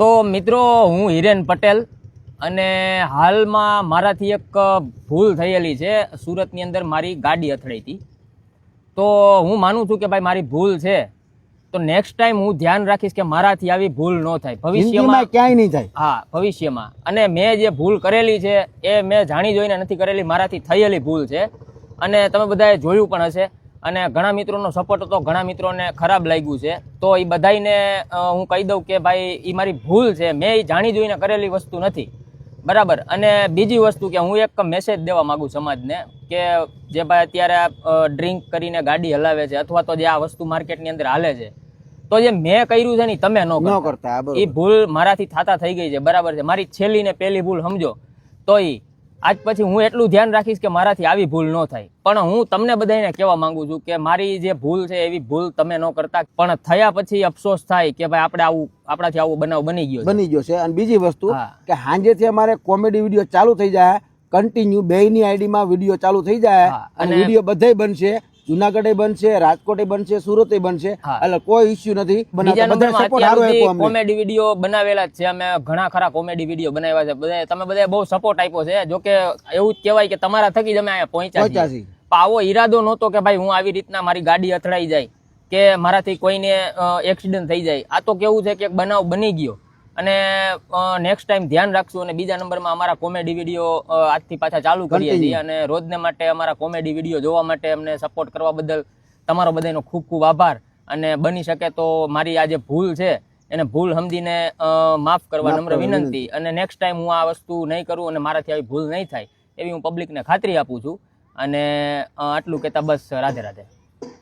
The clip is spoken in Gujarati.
તો મિત્રો હું હિરેન પટેલ અને હાલમાં મારાથી એક ભૂલ થયેલી છે. સુરતની અંદર મારી ગાડી અથડાઈ હતી. તો હું માનું છું કે ભાઈ મારી ભૂલ છે, તો નેક્સ્ટ ટાઈમ હું ધ્યાન રાખીશ કે મારાથી આવી ભૂલ ન થાય ભવિષ્યમાં, ક્યાંય નહીં થાય. હા ભવિષ્યમાં. અને મેં જે ભૂલ કરેલી છે એ મેં જાણી જોઈને નથી કરેલી, મારાથી થયેલી ભૂલ છે. અને તમે બધાએ જોયું પણ હશે અને ઘણા મિત્રોનો સપોર્ટ હતો, ઘણા મિત્રોને ખરાબ લાગ્યું છે. તો એ બધાને હું કહી દઉં કે ભાઈ એ મારી ભૂલ છે, મેં એ જાણી જોઈને કરેલી વસ્તુ નથી, બરાબર. અને બીજી વસ્તુ કે હું એક મેસેજ દેવા માંગુ સમાજને કે જે ભાઈ અત્યારે ડ્રિંક કરીને ગાડી હલાવે છે અથવા તો જે આ વસ્તુ માર્કેટની અંદર હાલે છે, તો જે મેં કર્યું છે ને તમે ન કરતા. એ ભૂલ મારાથી થતા થઈ ગઈ છે, બરાબર છે. મારી છેલ્લી ને પહેલી ભૂલ સમજો તો આજ પછી હું એટલું ધ્યાન રાખીશ કે મારાથી આવી ભૂલ ન થાય. પણ હું તમને બધાને કહેવા માંગુ છું કે મારી જે ભૂલ છે એવી ભૂલ તમે ન કરતા. પણ થયા પછી અફસોસ થાય કે ભાઈ આપણાથી આવો બનાવ બની ગયો છે. અને બીજી વસ્તુ કે સાંજેથી અમારે કોમેડી વિડીયો ચાલુ થઈ જાય, કન્ટિન્યુ બેયની આઈડીમાં વિડીયો ચાલુ થઈ જાય અને વિડીયો બધે બનશે. જુનાગઢે બનશે, રાજકોટે બનશે, સુરતે બનશે, એટલે કોઈ ઇશ્યુ નથી. કોમેડી વિડીયો બનાવેલા જ છે, અમે ઘણા ખરા કોમેડી વિડીયો બનાવ્યા છે. તમે બધા બહુ સપોર્ટ આપ્યો છે. જો કે એવું જ કહેવાય કે તમારા થકી જ અમે અહીંયા પહોંચ્યા છીએ. આવો ઈરાદો નહોતો કે ભાઈ હું આવી રીતના મારી ગાડી અથડાઈ જાય કે મારાથી કોઈને એક્સિડન્ટ થઈ જાય. આ તો કેવું છે કે એક બનાવ બની ગયો અને નેક્સ્ટ ટાઈમ ધ્યાન રાખશું. અને બીજા નંબરમાં અમારા કોમેડી વિડીયો આજથી પાછા ચાલુ કરીએ છીએ અને રોજને માટે અમારા કોમેડી વિડીયો જોવા માટે અમને સપોર્ટ કરવા બદલ તમારો બધાનો ખૂબ ખૂબ આભાર. અને બની શકે તો મારી આ જે ભૂલ છે એને ભૂલ સમજીને માફ કરવા નમ્ર વિનંતી. અને નેક્સ્ટ ટાઈમ હું આ વસ્તુ નહીં કરું અને મારાથી આવી ભૂલ નહીં થાય એવી હું પબ્લિકને ખાતરી આપું છું. અને આટલું કહેતા બસ રાધે રાધે.